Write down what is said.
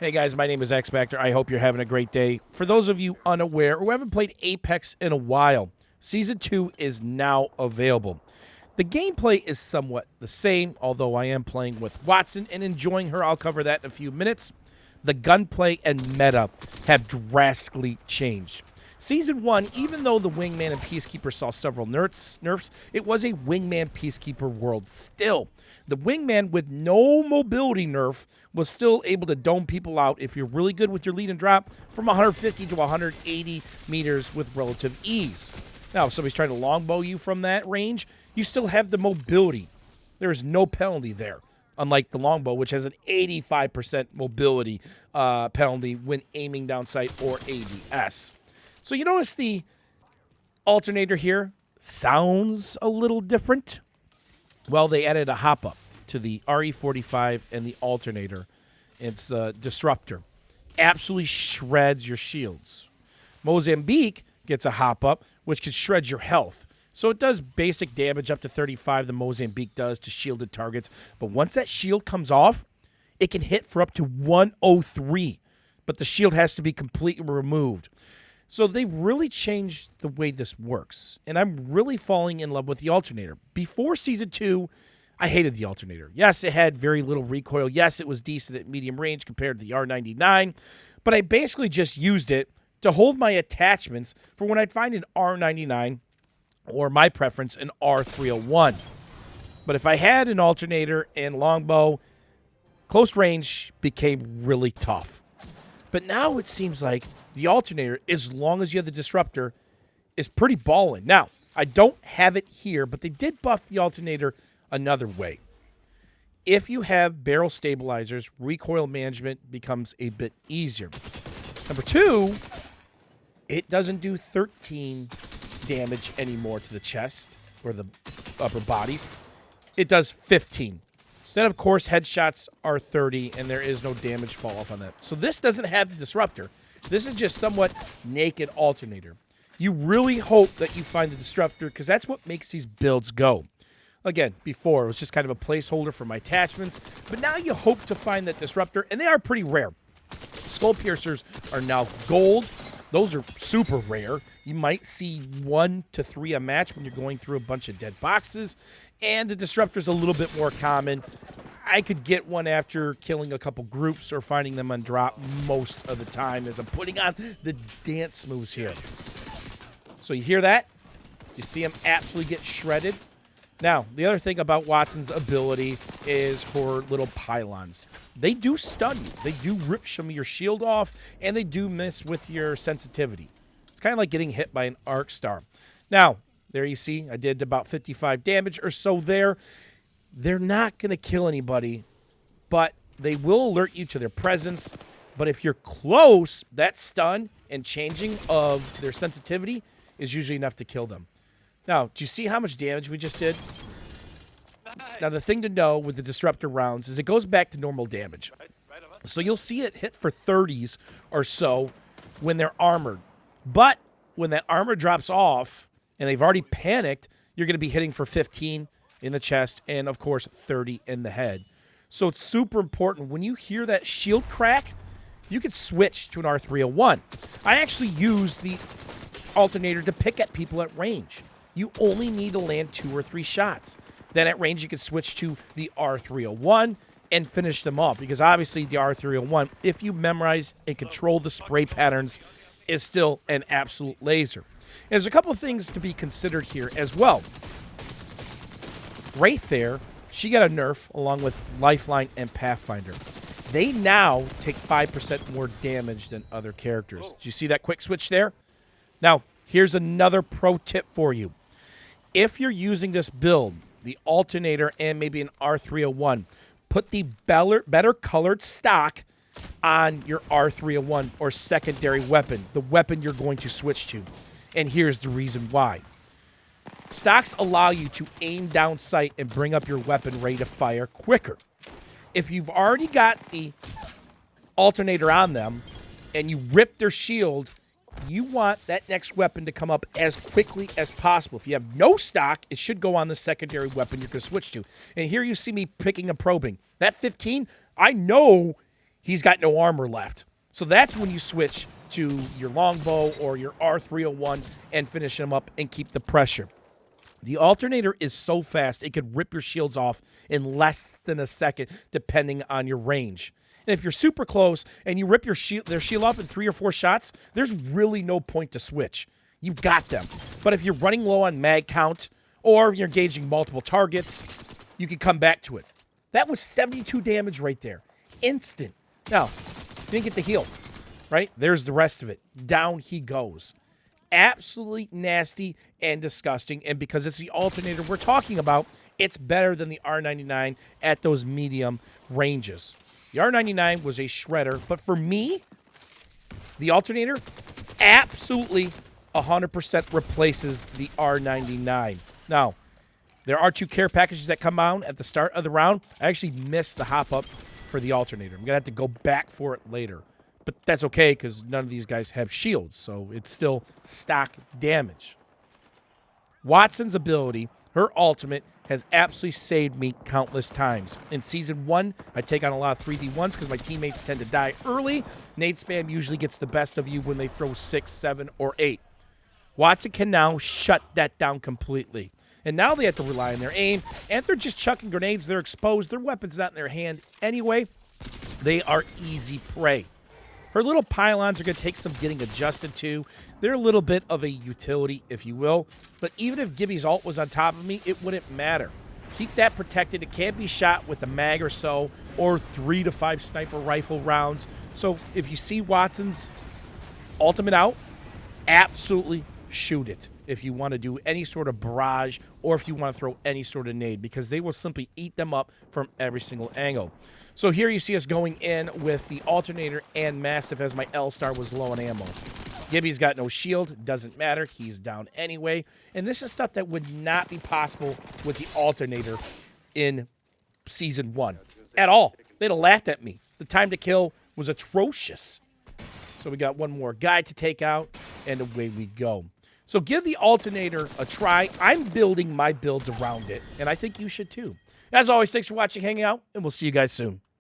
Hey guys, my name is X Factor. I hope you're having a great day. For those of you unaware or who haven't played Apex in a while, Season 2 is now available. The gameplay is somewhat the same, although I am playing with Wattson and enjoying her. I'll cover that in a few minutes. The gunplay and meta have drastically changed. Season 1, even though the Wingman and Peacekeeper saw several nerfs, it was a Wingman Peacekeeper world still. The Wingman with no mobility nerf was still able to dome people out if you're really good with your lead and drop from 150 to 180 meters with relative ease. Now, if somebody's trying to longbow you from that range, you still have the mobility. There is no penalty there, unlike the longbow, which has an 85% mobility penalty when aiming down sight or ADS. So you notice the alternator here sounds a little different. Well, they added a hop-up to the RE-45 and the alternator. It's Disruptor. Absolutely shreds your shields. Mozambique gets a hop-up, which can shred your health. So it does basic damage up to 35, the Mozambique does, to shielded targets. But once that shield comes off, it can hit for up to 103. But the shield has to be completely removed. So they've really changed the way this works, and I'm really falling in love with the alternator. Before Season 2, I hated the alternator. Yes, it had very little recoil. Yes, it was decent at medium range compared to the R99, but I basically just used it to hold my attachments for when I'd find an R99 or, my preference, an R301. But if I had an alternator and longbow, close range became really tough. But now it seems like the alternator, as long as you have the Disruptor, is pretty ballin'. Now, I don't have it here, but they did buff the alternator another way. If you have barrel stabilizers, recoil management becomes a bit easier. Number 2, it doesn't do 13 damage anymore to the chest or the upper body. It does 15. Then, of course, headshots are 30, and there is no damage fall off on that. So this doesn't have the Disruptor. This is just somewhat naked alternator. You really hope that you find the Disruptor, because that's what makes these builds go. Again, before, it was just kind of a placeholder for my attachments, but now you hope to find that Disruptor, and they are pretty rare. Skull Piercers are now gold. Those are super rare. You might see 1 to 3 a match when you're going through a bunch of dead boxes, and the Disruptor's a little bit more common. I could get one after killing a couple groups or finding them on drop most of the time as I'm putting on the dance moves here. So you hear that? You see him absolutely get shredded? Now, the other thing about Wattson's ability is her little pylons. They do stun you. They do rip some of your shield off, and they do miss with your sensitivity. It's kind of like getting hit by an arc star. Now, there you see, I did about 55 damage or so there. They're not going to kill anybody, but they will alert you to their presence. But if you're close, that stun and changing of their sensitivity is usually enough to kill them. Now, do you see how much damage we just did? Now, the thing to know with the Disruptor rounds is it goes back to normal damage. So you'll see it hit for 30s or so when they're armored. But when that armor drops off and they've already panicked, you're going to be hitting for 15 in the chest and, of course, 30 in the head. So it's super important. When you hear that shield crack, you could switch to an R301. I actually use the alternator to pick at people at range. You only need to land 2 or 3 shots. Then at range, you can switch to the R301 and finish them off. Because obviously the R301, if you memorize and control the spray patterns, is still an absolute laser. And there's a couple of things to be considered here as well. Right there, she got a nerf along with Lifeline and Pathfinder. They now take 5% more damage than other characters. Whoa. Do you see that quick switch there? Now, here's another pro tip for you. If you're using this build, the alternator and maybe an R301, put the better colored stock on your R301 or secondary weapon, the weapon you're going to switch to. And here's the reason why. Stocks allow you to aim down sight and bring up your weapon ready to fire quicker. If you've already got the alternator on them and you rip their shield, you want that next weapon to come up as quickly as possible. If you have no stock, it should go on the secondary weapon you're going to switch to. And here you see me picking and probing. That 15, I know he's got no armor left. So that's when you switch to your Longbow or your R301 and finish him up and keep the pressure. The Alternator is so fast, it could rip your shields off in less than a second, depending on your range. And if you're super close and you rip their shield off in 3 or 4 shots, there's really no point to switch. You've got them. But if you're running low on mag count or you're engaging multiple targets, you can come back to it. That was 72 damage right there. Instant. Now, didn't get to heal, right? There's the rest of it. Down he goes. Absolutely nasty and disgusting. And because it's the Alternator we're talking about, it's better than the R99 at those medium ranges. The R99 was a shredder, but for me, the Alternator absolutely 100% replaces the R99. Now, there are 2 care packages that come out at the start of the round. I actually missed the hop up for the Alternator. I'm going to have to go back for it later. But that's okay because none of these guys have shields, so it's still stock damage. Wattson's ability, her ultimate, has absolutely saved me countless times. In Season 1, I take on a lot of 3v1s because my teammates tend to die early. Nade spam usually gets the best of you when they throw 6, 7, or 8. Wattson can now shut that down completely. And now they have to rely on their aim, and they're just chucking grenades. They're exposed. Their weapon's not in their hand anyway. They are easy prey. Her little pylons are going to take some getting adjusted to. They're a little bit of a utility, if you will. But even if Gibby's ult was on top of me, it wouldn't matter. Keep that protected. It can't be shot with a mag or so, or 3 to 5 sniper rifle rounds. So if you see Wattson's ultimate out, absolutely shoot it if you want to do any sort of barrage or if you want to throw any sort of nade, because they will simply eat them up from every single angle. So here you see us going in with the Alternator and Mastiff as my L-Star was low on ammo. Gibby's got no shield. Doesn't matter. He's down anyway. And this is stuff that would not be possible with the Alternator in Season 1 at all. They'd have laughed at me. The time to kill was atrocious. So we got one more guy to take out, and away we go. So give the Alternator a try. I'm building my builds around it, and I think you should too. As always, thanks for watching, hanging out, and we'll see you guys soon.